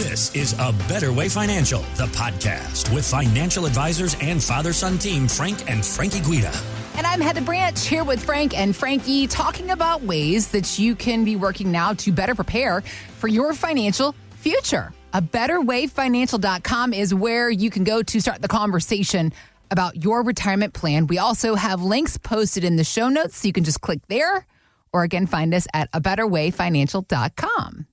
This is A Better Way Financial, the podcast with financial advisors and father-son team Frank and Frankie Guida. And I'm Heather Branch here with Frank and Frankie talking about ways that you can be working now to better prepare for your financial future. ABetterWayFinancial.com is where you can go to start the conversation about your retirement plan. We also have links posted in the show notes, so you can just click there or again find us at ABetterWayFinancial.com.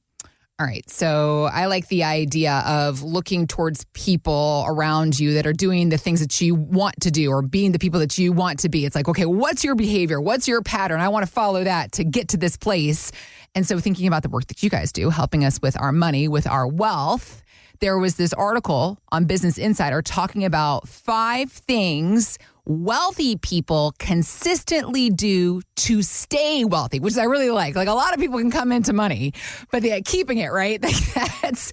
All right, so I like the idea of looking towards people around you that are doing the things that you want to do or being the people that you want to be. It's like, okay, what's your behavior? What's your pattern? I want to follow that to get to this place. And so thinking about the work that you guys do, helping us with our money, with our wealth, there was this article on Business Insider talking about 5 things wealthy people consistently do to stay wealthy, which I really like. Like, a lot of people can come into money, but they're keeping it, right? That's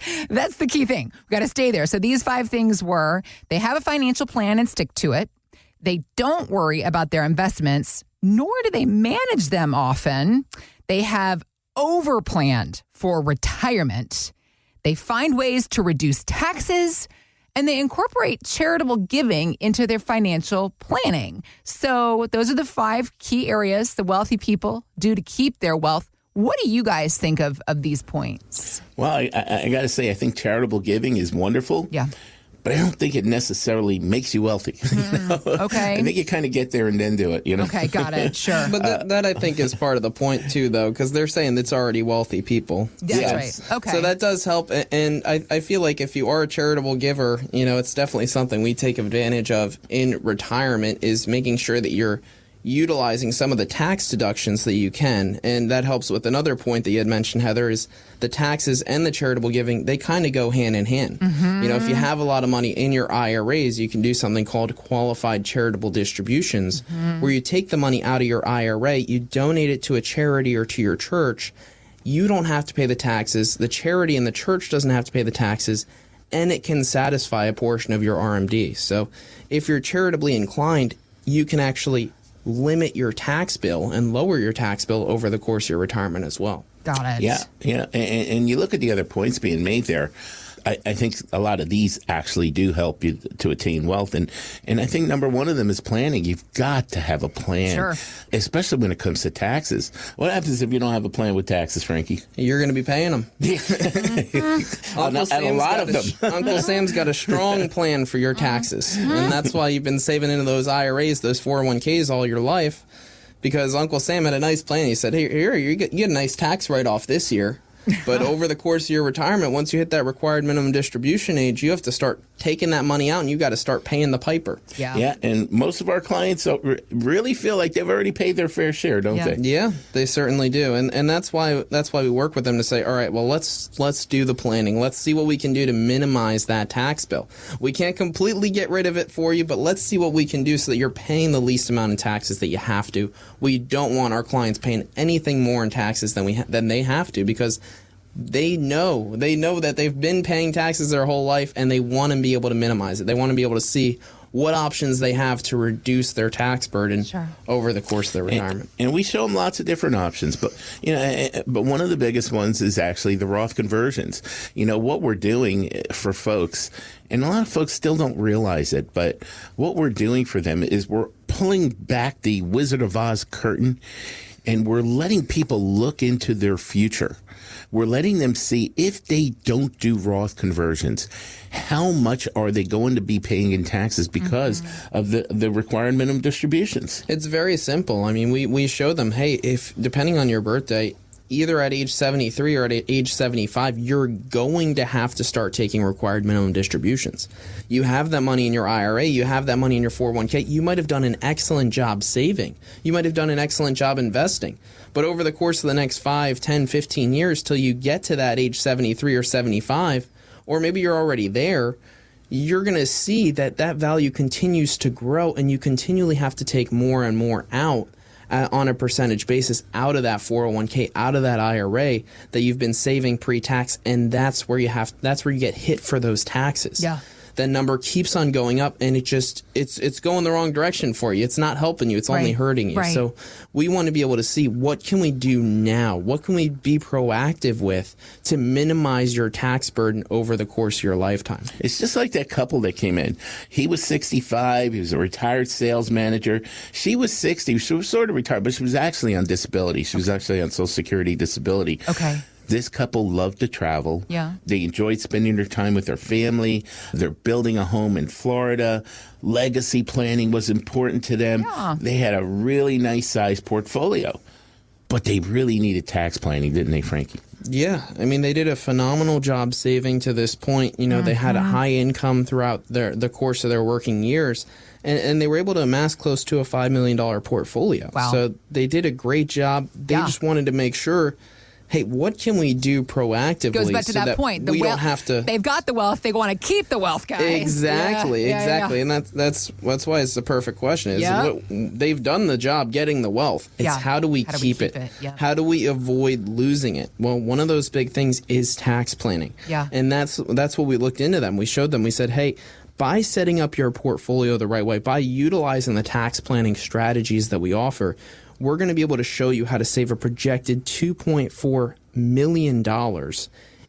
the key thing. We got to stay there. So these 5 things were: they have a financial plan and stick to it. They don't worry about their investments, nor do they manage them often. They have overplanned for retirement. They find ways to reduce taxes, and they incorporate charitable giving into their financial planning. So those are the 5 key areas the wealthy people do to keep their wealth. What do you guys think of these points? Well, I got to say, I think charitable giving is wonderful. Yeah. But I don't think it necessarily makes you wealthy. Okay. I think you kind of get there and then do it, Okay, got it. Sure. But that I think is part of the point, too, though, because they're saying it's already wealthy people. That's right. Okay. So that does help. And I feel like if you are a charitable giver, it's definitely something we take advantage of in retirement, is making sure that you're utilizing some of the tax deductions that you can. And that helps with another point that you had mentioned, Heather, is the taxes and the charitable giving, they kind of go hand in hand. Mm-hmm. If you have a lot of money in your IRAs, you can do something called qualified charitable distributions, where you take the money out of your IRA, you donate it to a charity or to your church. You don't have to pay the taxes. The charity and the church doesn't have to pay the taxes, and it can satisfy a portion of your RMD. So if you're charitably inclined, you can actually limit your tax bill and lower your tax bill over the course of your retirement as well. Got it. Yeah. And you look at the other points being made there. I think a lot of these actually do help you to attain wealth. And I think number one of them is planning. You've got to have a plan, sure, especially when it comes to taxes. What happens if you don't have a plan with taxes, Frankie? You're going to be paying them. Uncle Sam's got a strong plan for your taxes. And that's why you've been saving into those IRAs, those 401ks all your life, because Uncle Sam had a nice plan. He said, hey, here, you get a nice tax write-off this year. But over the course of your retirement, once you hit that required minimum distribution age, you have to start taking that money out, and you got to start paying the piper. Yeah, and most of our clients really feel like they've already paid their fair share, don't they? Yeah, they certainly do, and that's why we work with them to say, all right, well, let's do the planning. Let's see what we can do to minimize that tax bill. We can't completely get rid of it for you, but let's see what we can do so that you're paying the least amount in taxes that you have to. We don't want our clients paying anything more in taxes than they have to, because they know that they've been paying taxes their whole life, and they want to be able to minimize it. They want to be able to see what options they have to reduce their tax burden over the course of their retirement. And we show them lots of different options, but one of the biggest ones is actually the Roth conversions. What we're doing for folks, and a lot of folks still don't realize it, but what we're doing for them is we're pulling back the Wizard of Oz curtain, and we're letting people look into their future. We're letting them see, if they don't do Roth conversions, how much are they going to be paying in taxes because of the required minimum distributions. It's very simple. I mean, we show them, hey, if depending on your birthday, either at age 73 or at age 75, you're going to have to start taking required minimum distributions. You have that money in your IRA. You have that money in your 401k. You might have done an excellent job saving. You might have done an excellent job investing. But over the course of the next 5, 10, 15 years till you get to that age 73 or 75, or maybe you're already there, you're going to see that value continues to grow, and you continually have to take more and more out on a percentage basis out of that 401k, out of that IRA that you've been saving pre-tax, and that's where you get hit for those taxes. Yeah. that number keeps on going up, and it's going the wrong direction for you. It's not helping you. It's only hurting you. Right. So we want to be able to see, what can we do now? What can we be proactive with to minimize your tax burden over the course of your lifetime? It's just like that couple that came in. He was 65. He was a retired sales manager. She was 60. She was sort of retired, but she was actually on disability. She was actually on Social Security disability. Okay. This couple loved to travel. Yeah. They enjoyed spending their time with their family. They're building a home in Florida. Legacy planning was important to them. Yeah. They had a really nice sized portfolio. But they really needed tax planning, didn't they, Frankie? Yeah. I mean, they did a phenomenal job saving to this point. You know, they had a high income throughout the course of their working years. And they were able to amass close to a $5 million portfolio. Wow. So they did a great job. They just wanted to make sure, hey, what can we do proactively? Goes back to so that point. We don't have to. They've got the wealth. They want to keep the wealth, guys. Exactly. Yeah. And that's why it's the perfect question. Is Yeah. they've done the job getting the wealth. It's how do we keep it? Yeah. How do we avoid losing it? Well, one of those big things is tax planning. Yeah. And that's what we looked into them. We showed them. We said, hey, by setting up your portfolio the right way, by utilizing the tax planning strategies that we offer, we're going to be able to show you how to save a projected $2.4 million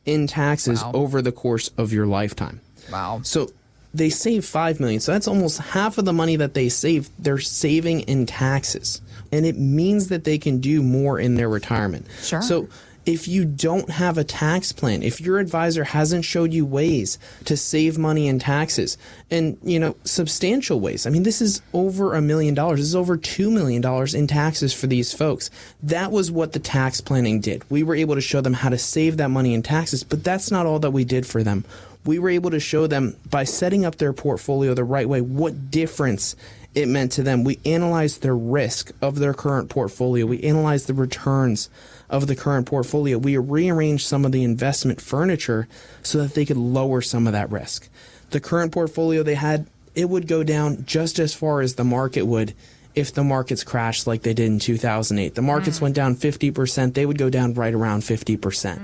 in taxes over the course of your lifetime. Wow. So they save $5 million. So that's almost half of the money that they save. They're saving in taxes. And it means that they can do more in their retirement. Sure. So if you don't have a tax plan, if your advisor hasn't showed you ways to save money in taxes, and, you know, substantial ways. I mean, this is over $1 million. This is over $2 million in taxes for these folks. That was what the tax planning did. We were able to show them how to save that money in taxes, but that's not all that we did for them. We were able to show them, by setting up their portfolio the right way, what difference it meant to them. We analyzed the risk of their current portfolio. We analyzed the returns of the current portfolio. We rearranged some of the investment furniture so that they could lower some of that risk. The current portfolio they had, it would go down just as far as the market would if the markets crashed like they did in 2008. The markets went down 50%. They would go down right around 50%.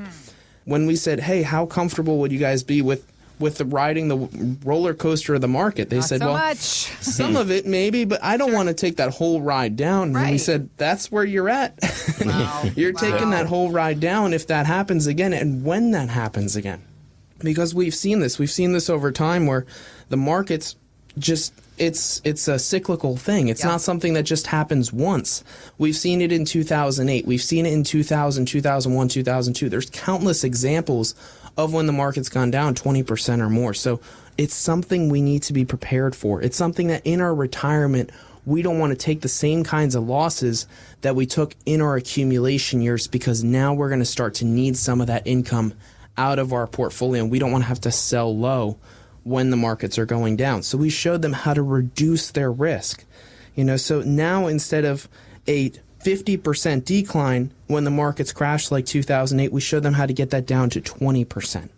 When we said, hey, how comfortable would you guys be with riding the roller coaster of the market? They said, well, much. some of it maybe, but I don't want to take that whole ride down. And we said, that's where you're at. Wow. You're taking that whole ride down if that happens again, and when that happens again. Because we've seen this. We've seen this over time where the markets just, it's a cyclical thing. It's not something that just happens once. We've seen it in 2008. We've seen it in 2000, 2001, 2002. There's countless examples of when the market's gone down 20% or more. So it's something we need to be prepared for. It's something that in our retirement, we don't want to take the same kinds of losses that we took in our accumulation years, because now we're going to start to need some of that income out of our portfolio, and we don't want to have to sell low when the markets are going down. So we showed them how to reduce their risk. You know, so now instead of a 50% decline when the markets crashed like 2008, we showed them how to get that down to 20%.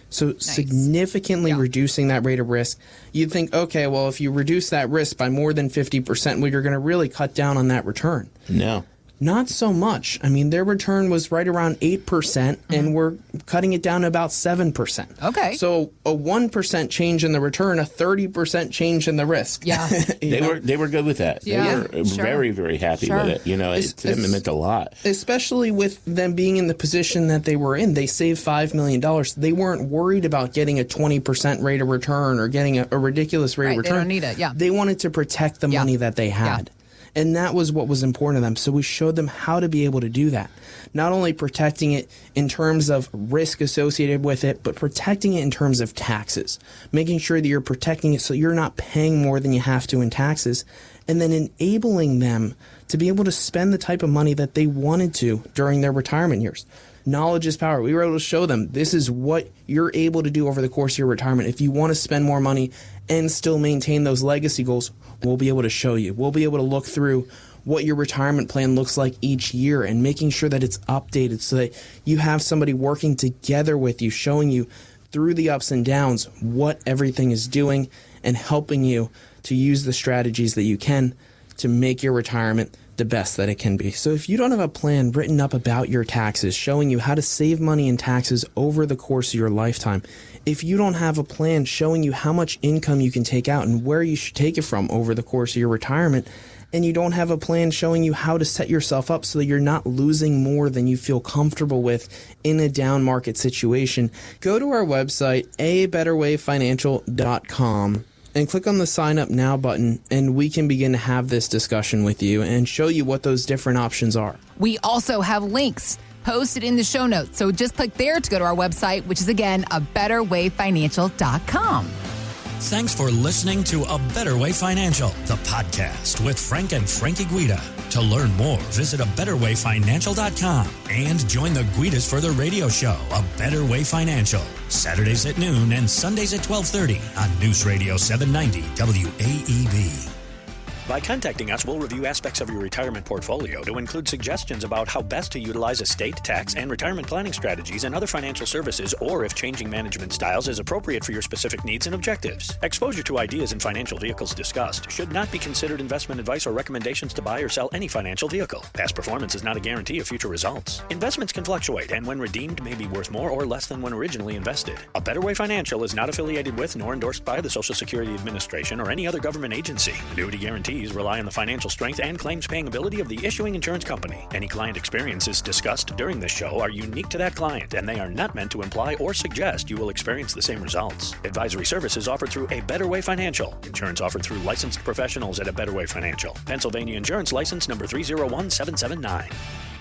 So significantly reducing that rate of risk. You'd think, okay, well, if you reduce that risk by more than 50%, well, you're going to really cut down on that return. No. Not so much. I mean, their return was right around 8%, and we're cutting it down to about 7%. Okay. So a 1% change in the return, a 30% change in the risk. Yeah. They were good with that. Yeah, They were very, very happy with it. You know, to them it meant a lot. Especially with them being in the position that they were in. They saved $5 million. They weren't worried about getting a 20% rate of return or getting a ridiculous rate of return. They don't need it, They wanted to protect the money that they had. And that was what was important to them. So we showed them how to be able to do that. Not only protecting it in terms of risk associated with it, but protecting it in terms of taxes. Making sure that you're protecting it so you're not paying more than you have to in taxes. And then enabling them to be able to spend the type of money that they wanted to during their retirement years. Knowledge is power. We were able to show them this is what you're able to do over the course of your retirement. If you want to spend more money and still maintain those legacy goals, we'll be able to show you. We'll be able to look through what your retirement plan looks like each year and making sure that it's updated so that you have somebody working together with you, showing you through the ups and downs what everything is doing and helping you to use the strategies that you can to make your retirement the best that it can be. So if you don't have a plan written up about your taxes, showing you how to save money in taxes over the course of your lifetime, if you don't have a plan showing you how much income you can take out and where you should take it from over the course of your retirement, and you don't have a plan showing you how to set yourself up so that you're not losing more than you feel comfortable with in a down market situation, go to our website, abetterwayfinancial.com, and click on the sign up now button, and we can begin to have this discussion with you and show you what those different options are. We also have links posted in the show notes. So just click there to go to our website, which is again, abetterwayfinancial.com. Thanks for listening to A Better Way Financial, the podcast with Frank and Frankie Guida. To learn more, visit abetterwayfinancial.com and join the Guidas for the radio show, A Better Way Financial, Saturdays at noon and Sundays at 12:30 on News Radio 790 WAEB. By contacting us, we'll review aspects of your retirement portfolio to include suggestions about how best to utilize estate, tax, and retirement planning strategies and other financial services, or if changing management styles is appropriate for your specific needs and objectives. Exposure to ideas and financial vehicles discussed should not be considered investment advice or recommendations to buy or sell any financial vehicle. Past performance is not a guarantee of future results. Investments can fluctuate and when redeemed may be worth more or less than when originally invested. A Better Way Financial is not affiliated with nor endorsed by the Social Security Administration or any other government agency. Annuity guarantees rely on the financial strength and claims paying ability of the issuing insurance company. Any client experiences discussed during this show are unique to that client, and they are not meant to imply or suggest you will experience the same results. Advisory services offered through A Better Way Financial. Insurance offered through licensed professionals at A Better Way Financial. Pennsylvania Insurance License number 301779.